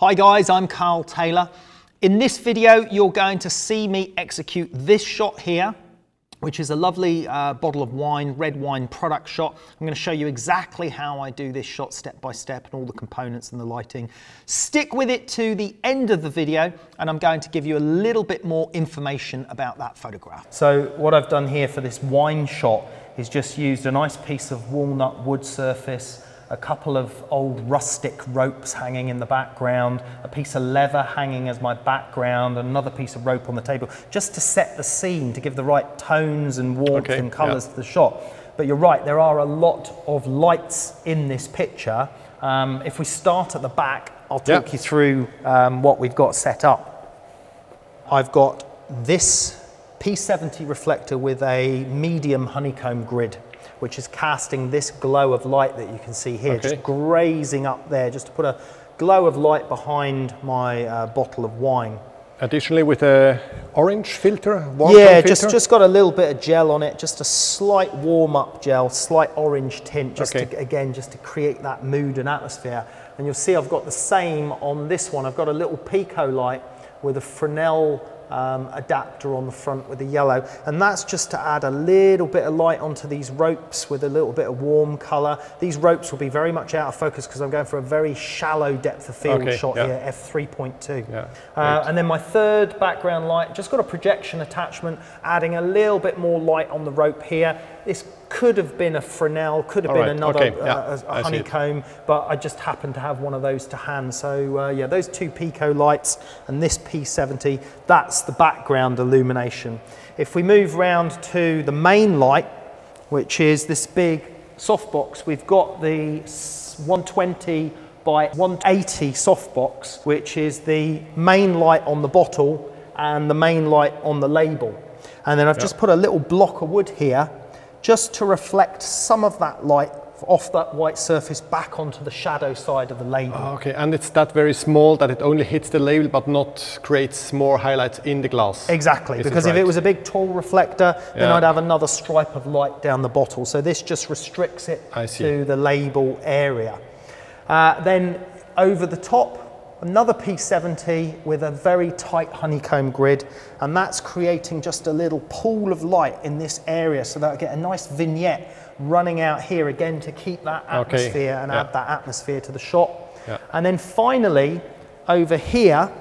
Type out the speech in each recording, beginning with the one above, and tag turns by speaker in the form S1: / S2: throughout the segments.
S1: Hi guys, I'm Karl Taylor. In this video, you're going to see me execute this shot here, which is a lovely bottle of wine, red wine product shot. I'm going to show you exactly how I do this shot step by step and all the components and the lighting. Stick with it to the end of the video and I'm going to give you a little bit more information about that photograph. So what I've done here for this wine shot is just used a nice piece of walnut wood surface, a couple of old rustic ropes hanging in the background, a piece of leather hanging as my background, and another piece of rope on the table, just to set the scene, to give the right tones and warmth and colours to the shot. But you're right, there are a lot of lights in this picture. If we start at the back, I'll talk you through what we've got set up. I've got this P70 reflector with a medium honeycomb grid, which is casting this glow of light that you can see here, just grazing up there, just to put a glow of light behind my bottle of wine.
S2: Additionally with a orange filter?
S1: Yeah, just got a little bit of gel on it, just a slight warm-up gel, slight orange tint, just to, again, just to create that mood and atmosphere. And you'll see I've got the same on this one. I've got a little Pico light with a Fresnel adapter on the front with the yellow, and that's just to add a little bit of light onto these ropes with a little bit of warm colour. These ropes will be very much out of focus because I'm going for a very shallow depth of field shot here, f3.2. And then my third background light, just got a projection attachment, adding a little bit more light on the rope here. This could have been a Fresnel, could have been another a honeycomb, but I just happened to have one of those to hand. So yeah, those two Pico lights and this P70, that's the background illumination. If we move round to the main light, which is this big softbox, we've got the 120 by 180 softbox, which is the main light on the bottle and the main light on the label. And then I've just put a little block of wood here just to reflect some of that light off that white surface back onto the shadow side of the label.
S2: Okay, and it's that very small that it only hits the label but not creates more highlights in the glass.
S1: Exactly, because if it was a big tall reflector, then I'd have another stripe of light down the bottle. So this just restricts it to the label area. Then over the top, another P70 with a very tight honeycomb grid, and that's creating just a little pool of light in this area so that I get a nice vignette running out here again to keep that atmosphere and add that atmosphere to the shot. And then finally over here,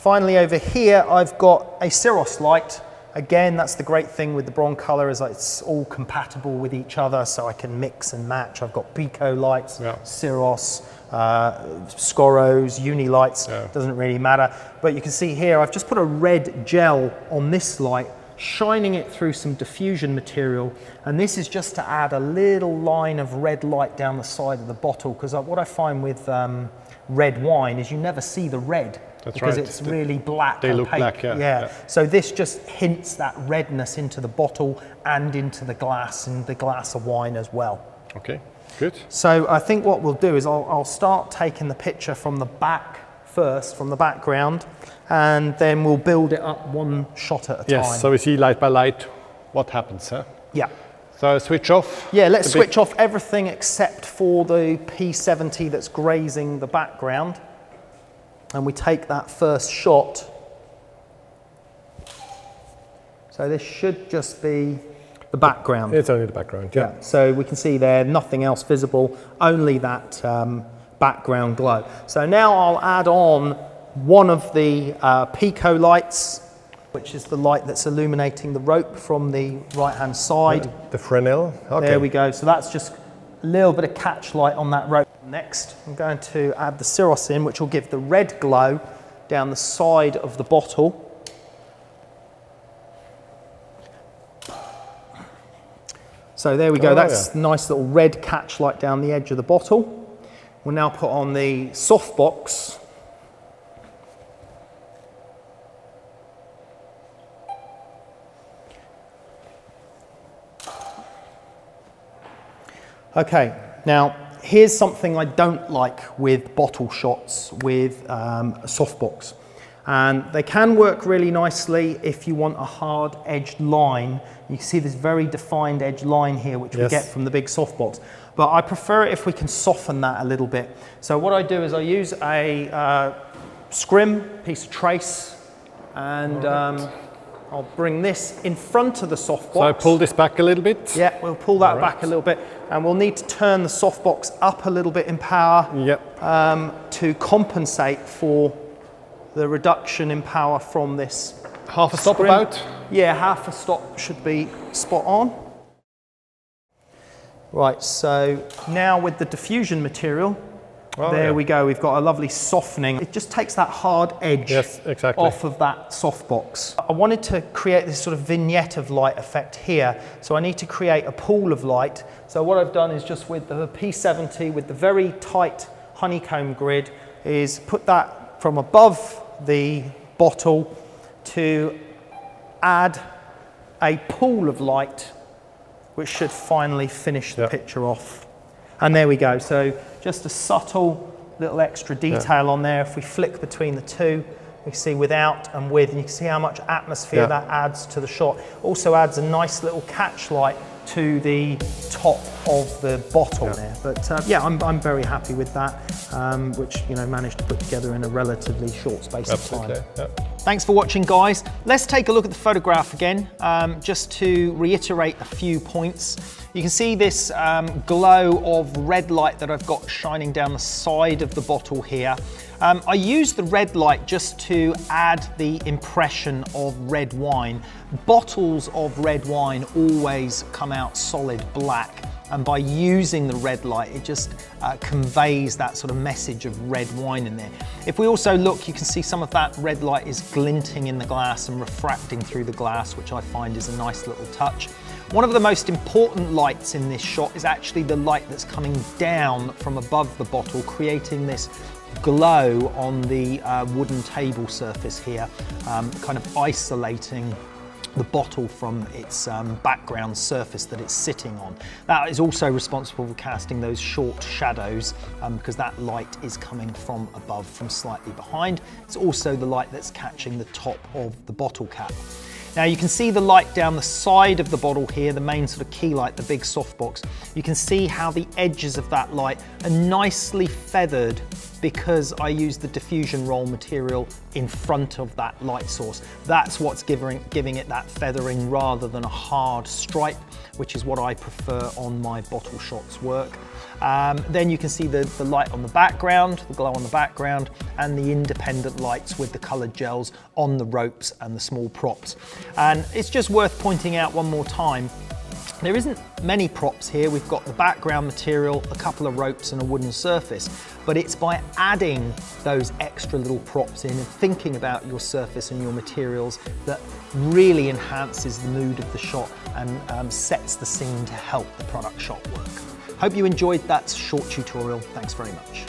S1: I've got a Cirrus light. Again, that's the great thing with the bronze color, is that it's all compatible with each other, so I can mix and match. I've got Pico lights, Cirrus, Scoros, uni lights, doesn't really matter. But you can see here, I've just put a red gel on this light, shining it through some diffusion material, and this is just to add a little line of red light down the side of the bottle, because what I find with red wine is you never see the red. Because it's really black.
S2: They look black,
S1: So this just hints that redness into the bottle and into the glass, and the glass of wine as well.
S2: Okay, good.
S1: So I think what we'll do is I'll start taking the picture from the back first, from the background, and then we'll build it up one shot at a time.
S2: Yes, so we see light by light what happens, huh?
S1: Yeah.
S2: So switch off.
S1: Yeah, let's switch off everything except for the P70 that's grazing the background. And we take that first shot. So this should just be the background.
S2: It's only the background,
S1: So we can see there, nothing else visible, only that background glow. So now I'll add on one of the Pico lights, which is the light that's illuminating the rope from the right-hand side.
S2: The Fresnel,
S1: There we go. So that's just a little bit of catch light on that rope. Next, I'm going to add the Cirrus in, which will give the red glow down the side of the bottle. So there we go, that's nice little red catch light down the edge of the bottle. We'll now put on the softbox. Okay, now here's something I don't like with bottle shots with a softbox, And they can work really nicely if you want a hard edged line. You can see this very defined edge line here, which we get from the big softbox. But I prefer it if we can soften that a little bit. So what I do is I use a scrim, piece of trace, and I'll bring this in front of the softbox. So
S2: I pull this back a little bit?
S1: Yeah, we'll pull that back a little bit, and we'll need to turn the softbox up a little bit in power to compensate for the reduction in power from this.
S2: Half a stop about?
S1: Yeah, half a stop should be spot on. Right, so now with the diffusion material, there we go, we've got a lovely softening. It just takes that hard edge off of that softbox. I wanted to create this sort of vignette of light effect here, so I need to create a pool of light. So what I've done is just with the P70, with the very tight honeycomb grid, is put that from above the bottle to add a pool of light, which should finally finish the picture off. And there we go. So just a subtle little extra detail on there. If we flick between the two, we see without and with, and you can see how much atmosphere that adds to the shot. Also adds a nice little catch light to the top of the bottle there. But yeah, I'm very happy with that, which managed to put together in a relatively short space of time. Thanks for watching, guys. Let's take a look at the photograph again, just to reiterate a few points. You can see this glow of red light that I've got shining down the side of the bottle here. I use the red light just to add the impression of red wine. Bottles of red wine always come out solid black, and by using the red light, it just conveys that sort of message of red wine in there. If we also look, you can see some of that red light is glinting in the glass and refracting through the glass, which I find is a nice little touch. One of the most important lights in this shot is actually the light that's coming down from above the bottle, creating this glow on the wooden table surface here, kind of isolating the bottle from its background surface that it's sitting on. That is also responsible for casting those short shadows because that light is coming from above, from slightly behind. It's also the light that's catching the top of the bottle cap. Now you can see the light down the side of the bottle here, the main sort of key light, the big softbox. You can see how the edges of that light are nicely feathered because I used the diffusion roll material in front of that light source. That's what's giving it that feathering rather than a hard stripe, which is what I prefer on my bottle shots work. Then you can see the light on the background, the glow on the background, and the independent lights with the colored gels on the ropes and the small props. And it's just worth pointing out one more time, there isn't many props here. We've got the background material, a couple of ropes and a wooden surface, but it's by adding those extra little props in and thinking about your surface and your materials that really enhances the mood of the shot and sets the scene to help the product shot work. Hope you enjoyed that short tutorial. Thanks very much.